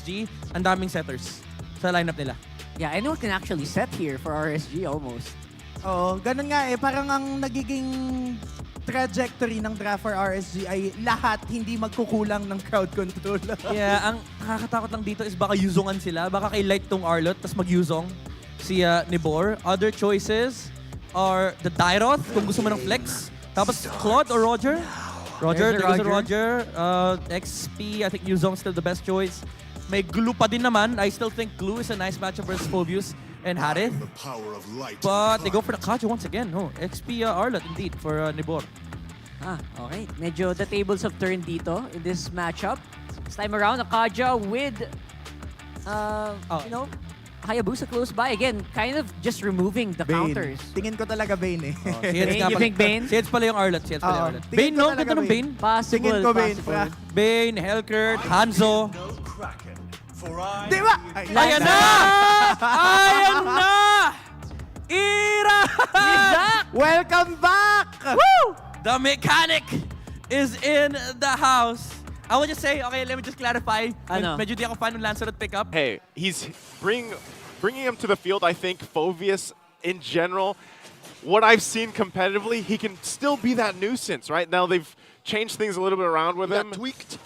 RSG, ang daming setters sa lineup nila. Yeah, anyone can actually set here for RSG almost. Oo, ganun nga eh. Parang ang nagiging trajectory ng draft for RSG ay lahat hindi magkukulang ng crowd control. Yeah, ang nakakatakot lang dito is baka yuzongan sila. Baka kay light tong Arlot, tas mag-yuzong si Nibor. Other choices are the Dairoth, kung gusto mo ng flex. Tapos Claude or Roger? Roger. XP, I think Yuzong's still the best choice. May Glue pa din naman. I still think Glue is a nice matchup versus Phobius and Harith. But they go for the Kaja once again. No, XP Arlot indeed for Nibor. Okay. Medyo the tables have turned dito in this matchup. This time around, Akaja with, you know, Hayabusa close by. Again, kind of just removing the counters. Tingin ko talaga Bane eh. Bane, you think Bane? Si Eds pala yung Arlot. Bane, no? Ganda ng Bane. Possible, Tingin ko Bane, possible. Bane, Hellkurt, Hanzo. Di ba? Ayan na! Ayan na! Ira! Welcome back! Woo! The mechanic is in the house. I would just say, okay, let me just clarify. Ano? Medyo di ako fan ng Lancelot pickup. Hey, he's bringing him to the field, I think, Phobius in general. What I've seen competitively, he can still be that nuisance, right? Now they've changed things a little bit around with him.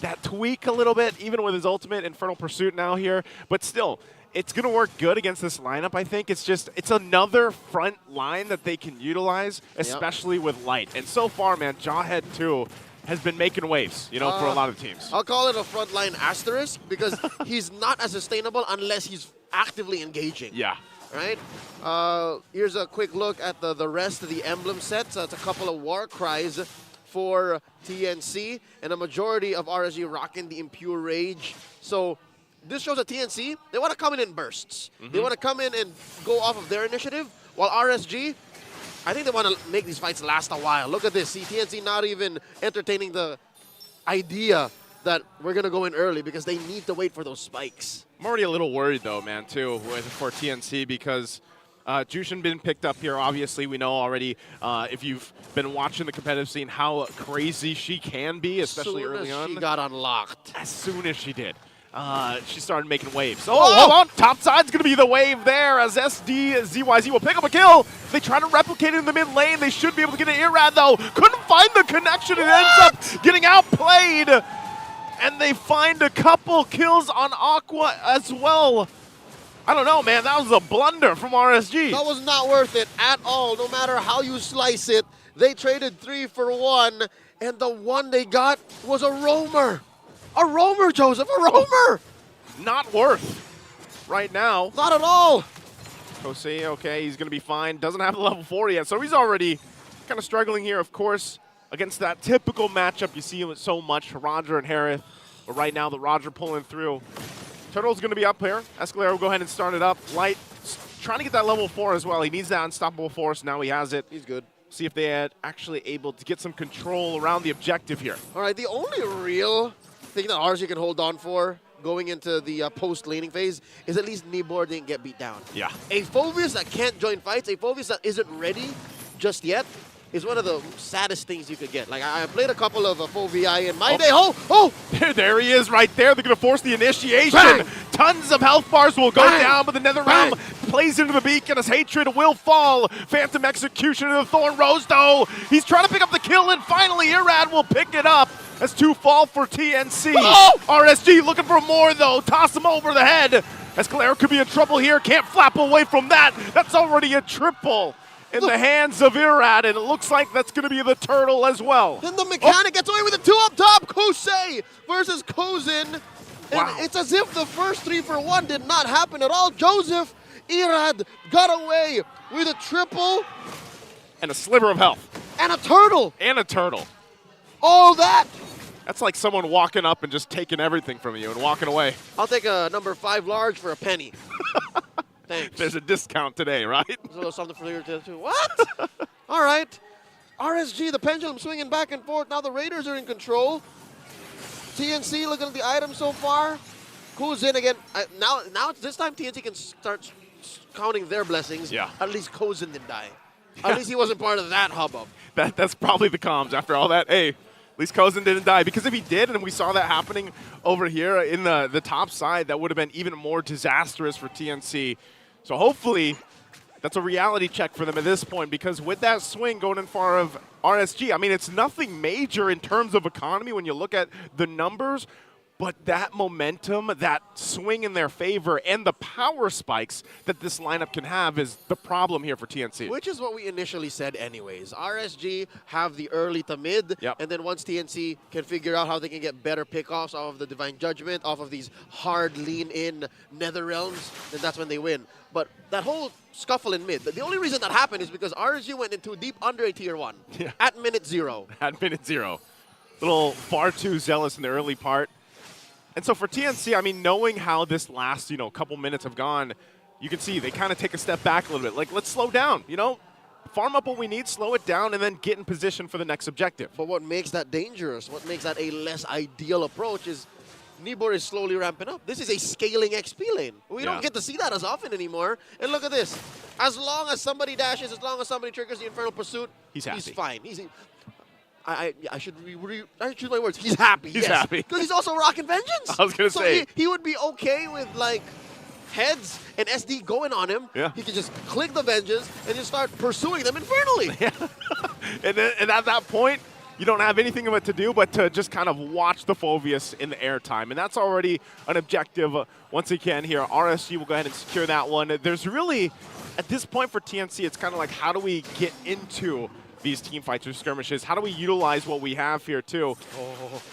That tweak a little bit, even with his ultimate Infernal Pursuit now here. But still, it's going to work good against this lineup, I think. It's another front line that they can utilize, especially with Light. And so far, man, Jawhead 2 has been making waves, you know, for a lot of teams. I'll call it a frontline asterisk because he's not as sustainable unless he's actively engaging. Yeah. Right? Here's a quick look at the rest of the emblem sets. It's a couple of war cries for TNC, and a majority of RSG rocking the Impure Rage. So this shows that TNC, they want to come in bursts. They want to come in and go off of their initiative, while RSG, I think they want to make these fights last a while. Look at this. See, TNC not even entertaining the idea that we're going to go in early because they need to wait for those spikes. I'm already a little worried, though, man, too, for TNC because Jushin been picked up here. Obviously, we know already, if you've been watching the competitive scene, how crazy she can be, especially early on. She got unlocked. As soon as she did. She started making waves. Oh, hold on. Top side's going to be the wave there as ZYZ will pick up a kill. They try to replicate it in the mid lane. They should be able to get an Irad, though. Couldn't find the connection. It ends up getting outplayed. And they find a couple kills on Aqua as well. I don't know, man. That was a blunder from RSG. That was not worth it at all, no matter how you slice it. They traded 3 for 1, and the one they got was a roamer. A roamer, Joseph, a roamer! Not worth right now. Not at all. Kosei, okay, he's going to be fine. Doesn't have the level 4 yet, so he's already kind of struggling here, of course, against that typical matchup you see so much, Roger and Harith. But right now, the Roger pulling through. Turtle's going to be up here. Escalera will go ahead and start it up. Light trying to get that level 4 as well. He needs that unstoppable force. Now he has it. He's good. See if they are actually able to get some control around the objective here. All right, the only real thing that RSG can hold on for going into the post-laning phase is at least Nibor didn't get beat down. Yeah. A Phobius that can't join fights, a Phobius that isn't ready just yet, is one of the saddest things you could get. Like, I played a couple of Phobia in my day. Oh! There he is right there. They're going to force the initiation. Bang! Tons of health bars will go Bang! down, but the Nether Realm plays into the beacon as Hatred will fall. Phantom Execution of the Thorn Rose, though. He's trying to pick up the kill, and finally Irad will pick it up. As 2 fall for TNC. Oh! RSG looking for more, though. Toss him over the head. Escalera could be in trouble here. Can't flap away from that. That's already a triple in the hands of Irad, and it looks like that's going to be the turtle as well. Then the mechanic gets away with the 2 up top. Kosei versus Kozin. And it's as if the first 3 for 1 did not happen at all. Joseph, Irad got away with a triple. And a sliver of health. And a turtle. And a turtle. All that. That's like someone walking up and just taking everything from you and walking away. I'll take a number 5 large for a penny. Thanks. There's a discount today, right? There's a little something for you too. What? All right. RSG, the pendulum swinging back and forth. Now the Raiders are in control. TNC looking at the items so far. Who's in again? Now it's this time TNC can start counting their blessings. Yeah. At least Kozin didn't die. At least he wasn't part of that hubbub. That's probably the comms after all that. Hey, At least Kozin didn't die, because if he did, and we saw that happening over here in the top side, that would have been even more disastrous for TNC. So hopefully, that's a reality check for them at this point, because with that swing going in far of RSG, I mean, it's nothing major in terms of economy when you look at the numbers, but that momentum, that swing in their favor, and the power spikes that this lineup can have is the problem here for TNC. Which is what we initially said anyways. RSG have the early to mid, Yep. and then once TNC can figure out how they can get better pickoffs off of the Divine Judgment, off of these hard lean-in Nether Realms, then that's when they win. But that whole scuffle in mid, the only reason that happened is because RSG went in too deep under a tier 1 at minute 0. At minute 0. A little far too zealous in the early part. And so for TNC, I mean, knowing how this last, couple minutes have gone, you can see they kind of take a step back a little bit. Like, let's slow down, farm up what we need, slow it down, and then get in position for the next objective. But what makes that dangerous, what makes that a less ideal approach is Nibor is slowly ramping up. This is a scaling XP lane. We don't get to see that as often anymore. And look at this. As long as somebody dashes, as long as somebody triggers the Infernal Pursuit, he's happy. He's fine. I should choose my words. He's happy. He's happy. Because he's also rocking Vengeance. I was going to say. He would be okay with, like, heads and SD going on him. Yeah. He can just click the Vengeance and just start pursuing them infernally. Yeah. and at that point, you don't have anything of it to do but to just kind of watch the Phoveus in the airtime. And that's already an objective once again here. RSG will go ahead and secure that one. There's really, at this point for TNC, it's kind of like, how do we get into these team fights or skirmishes? How do we utilize what we have here too?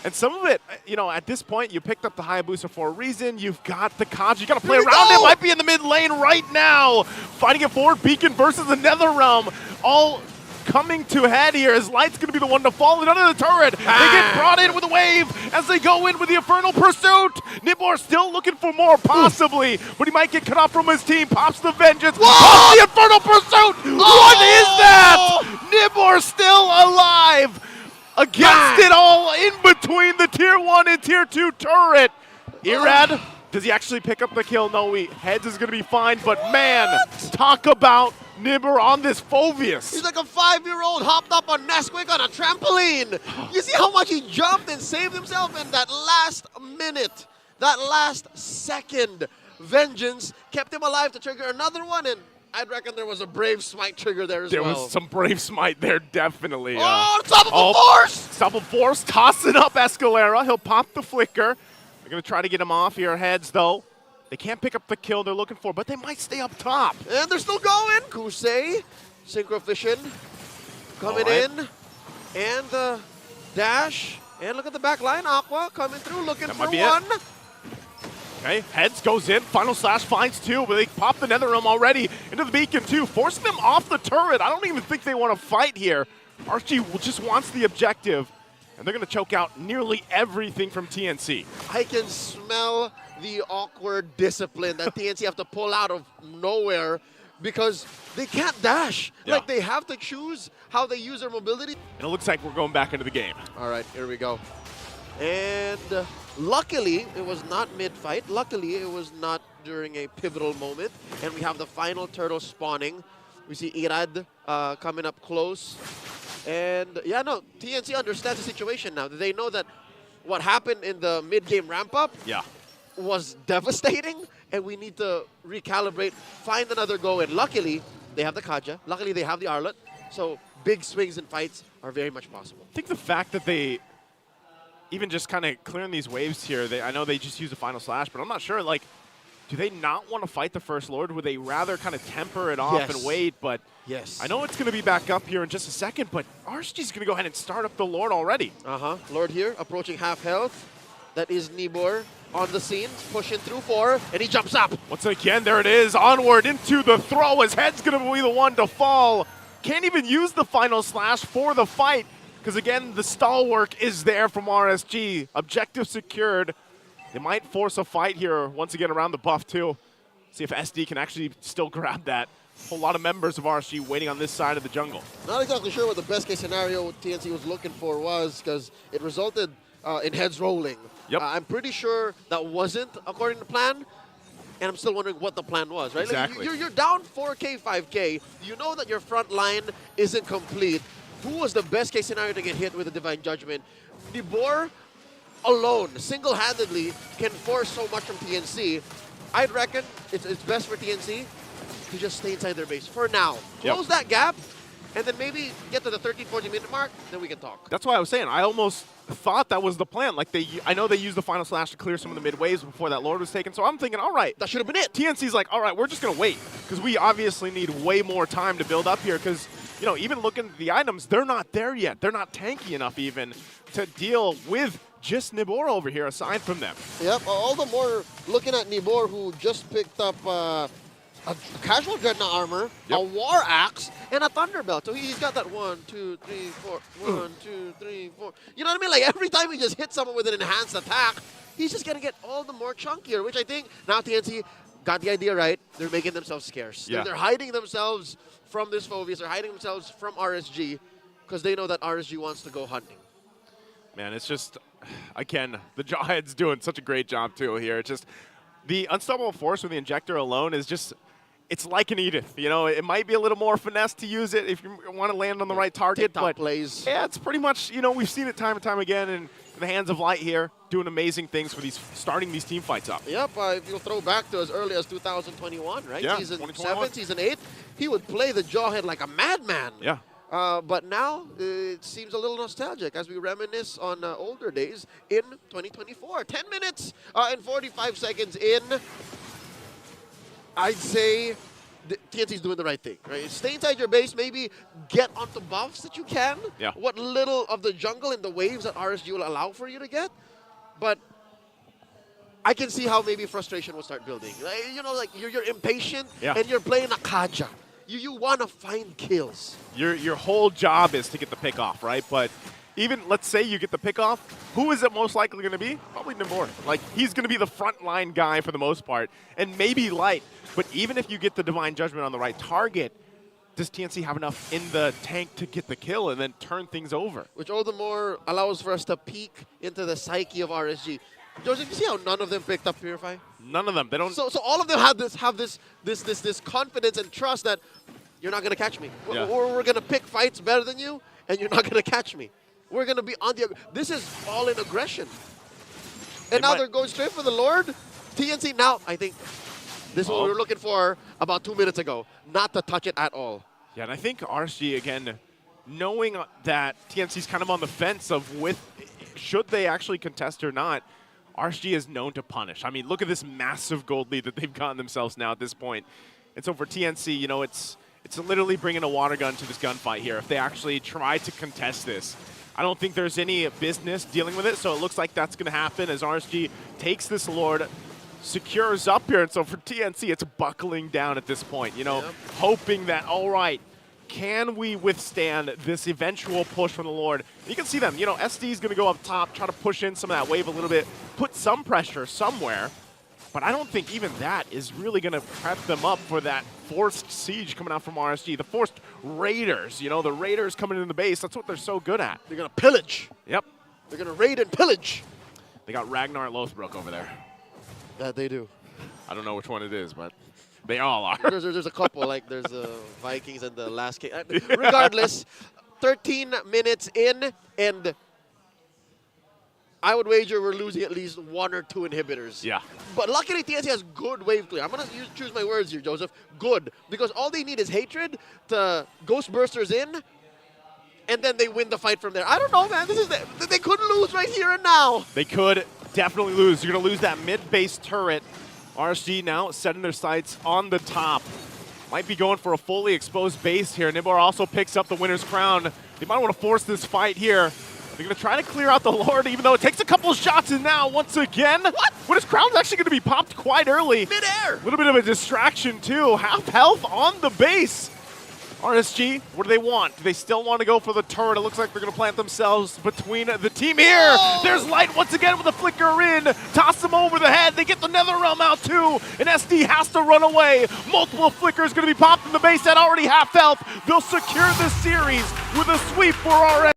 And some of it, at this point, you picked up the Hayabusa for a reason. You've got the Kaji. You got to play around it. Might be in the mid lane right now. Fighting it forward. Beacon versus the Nether Realm. All coming to head here as Light's going to be the one to fall in under the turret. They get brought in with a wave as they go in with the Infernal Pursuit. Nibor still looking for more, possibly, but he might get cut off from his team. Pops the Vengeance. Pops the Infernal Pursuit. What is that? Nibor still alive against it all, in between the tier 1 and tier 2 turret. Irad, does he actually pick up the kill? No, Heads is going to be fine, but man, talk about Nibor on this Phoveus. He's like a 5-year-old hopped up on Nesquik on a trampoline. You see how much he jumped and saved himself in that last minute, that last second. Vengeance kept him alive to trigger another one, and I'd reckon there was a Brave Smite trigger there as well. There was some Brave Smite there, definitely. Unstoppable Force! Unstoppable Force, tossing up Escalera. He'll pop the Flicker. They're going to try to get him off here. Heads, though. They can't pick up the kill they're looking for, but they might stay up top. And they're still going. Kusei, Synchrovision, coming in. And the dash. And look at the back line. Aqua coming through, looking for one. Okay, Heads goes in. Final Slash finds 2, but they pop the Nether Realm already into the Beacon too, forcing them off the turret. I don't even think they want to fight here. Archie just wants the objective, and they're going to choke out nearly everything from TNC. I can smell the awkward discipline that TNC have to pull out of nowhere because they can't dash. Yeah. Like, they have to choose how they use their mobility. And it looks like we're going back into the game. All right, here we go. And luckily, it was not mid-fight. Luckily, it was not during a pivotal moment. And we have the final turtle spawning. We see Irad coming up close. And yeah, no, TNC understands the situation now. They know that what happened in the mid-game ramp-up was devastating, and we need to recalibrate, find another go. And luckily, they have the Kaja. Luckily, they have the Arlet. So big swings and fights are very much possible. I think the fact that they even just kind of clearing these waves here, I know they just use the Final Slash, but I'm not sure, like, do they not want to fight the First Lord? Would they rather kind of temper it off and wait? But I know it's going to be back up here in just a second, but RSG's going to go ahead and start up the Lord already. Lord here, approaching half health. That is Nibor on the scene, pushing through 4, and he jumps up. Once again, there it is, onward into the throw. His head's going to be the one to fall. Can't even use the Final Slash for the fight, because again, the stall work is there from RSG. Objective secured. They might force a fight here once again around the buff too. See if SD can actually still grab that. A whole lot of members of RSG waiting on this side of the jungle. Not exactly sure what the best case scenario TNC was looking for was, because it resulted in heads rolling. I'm pretty sure that wasn't according to plan, and I'm still wondering what the plan was, right? Exactly. Like, you're down 4K, 5K. You know that your front line isn't complete. who was the best case scenario to get hit with a Divine Judgment? Nibor alone, single-handedly, can force so much from TNC. I'd reckon it's best for TNC to just stay inside their base for now. Close that gap, and then maybe get to the 13-14 minute mark, then we can talk. That's why I was saying, I almost thought that was the plan. Like, I know they used the Final Slash to clear some of the mid waves before that Lord was taken, so I'm thinking, all right. That should have been it. TNC's like, all right, we're just going to wait, because we obviously need way more time to build up here, because, you know, even looking at the items, they're not there yet. They're not tanky enough even to deal with just Nibor over here aside from them. Yep, all the more looking at Nibor, who just picked up a casual Dreadnought armor, a War Axe, and a Thunderbelt. So he's got that 1, 2, 3, 4, 1, 2, 3, 4. You know what I mean? Like every time he just hits someone with an enhanced attack, he's just going to get all the more chunkier, which I think now TNC got the idea right. They're making themselves scarce. Yeah. They're hiding themselves from this Phoveus. They're hiding themselves from RSG because they know that RSG wants to go hunting. Man, it's just, again, the Jawhead's doing such a great job too here. It's just, the Unstoppable Force with the Injector alone is just, it's like an Edith. You know, it might be a little more finesse to use it if you want to land on the right target, but plays. Yeah, it's pretty much, you know, we've seen it time and time again in the hands of Light here, doing amazing things for these, starting these team fights up. Yep, if you'll throw back to as early as 2021, right? Yeah, Season 2021. 7, Season 8, he would play the Jawhead like a madman. Yeah. But now it seems a little nostalgic as we reminisce on older days in 2024. 10 minutes and 45 seconds in. I'd say TNC's doing the right thing, right? Stay inside your base, maybe get onto buffs that you can. Yeah. What little of the jungle and the waves that RSG will allow for you to get. But I can see how maybe frustration will start building. You know, like you're impatient and you're playing a Kaja. You want to find kills. Your whole job is to get the pick off, right? But even, let's say you get the pick off, who is it most likely going to be? Probably Nibor. Like, he's going to be the frontline guy for the most part, and maybe Light. But even if you get the Divine Judgment on the right target, does TNC have enough in the tank to get the kill and then turn things over? Which all the more allows for us to peek into the psyche of RSG. Joseph, you see how none of them picked up Purify? None of them. They don't. So all of them have this confidence and trust that you're not gonna catch me. Yeah. We're gonna pick fights better than you, and you're not gonna catch me. We're gonna be on the. This is all in aggression. And now they're going straight for the Lord. TNC now, I think this is what we were looking for about 2 minutes ago. Not to touch it at all. Yeah, and I think RSG, again, knowing that TNC's kind of on the fence of should they actually contest or not, RSG is known to punish. I mean, look at this massive gold lead that they've gotten themselves now at this point. And so for TNC, you know, it's literally bringing a water gun to this gunfight here. If they actually try to contest this, I don't think there's any business dealing with it. So it looks like that's going to happen as RSG takes this Lord, secures up here. And so for TNC, it's buckling down at this point, you know, hoping that, all right, can we withstand this eventual push from the Lord? You can see them, you know, SD is going to go up top, try to push in some of that wave a little bit, put some pressure somewhere. But I don't think even that is really going to prep them up for that forced siege coming out from RSG. The forced raiders, you know, the raiders coming in the base. That's what they're so good at. They're going to pillage. Yep. They're going to raid and pillage. They got Ragnar Lothbrok over there. That they do. I don't know which one it is, but they all are. There's a couple, like there's the Vikings and the last game. Regardless, 13 minutes in, and I would wager we're losing at least 1 or 2 inhibitors. Yeah. But luckily, TNC has good wave clear. I'm going to choose my words here, Joseph. Good. Because all they need is hatred to Ghost Bursters in, and then they win the fight from there. I don't know, man. They could lose right here and now. They could definitely lose. You're going to lose that mid-base turret. RSG now setting their sights on the top. Might be going for a fully exposed base here. Nibor also picks up the winner's crown. They might want to force this fight here. They're going to try to clear out the Lord, even though it takes a couple shots, and now, once again, winner's crown's actually going to be popped quite early. Mid-air. A little bit of a distraction, too. Half health on the base. RSG, what do they want? Do they still want to go for the turret? It looks like they're going to plant themselves between the team here. There's Light once again with a flicker in. Toss them over the head. They get the Nether Realm out too. And SD has to run away. Multiple flickers going to be popped in the base at already half health. They'll secure this series with a sweep for RSG.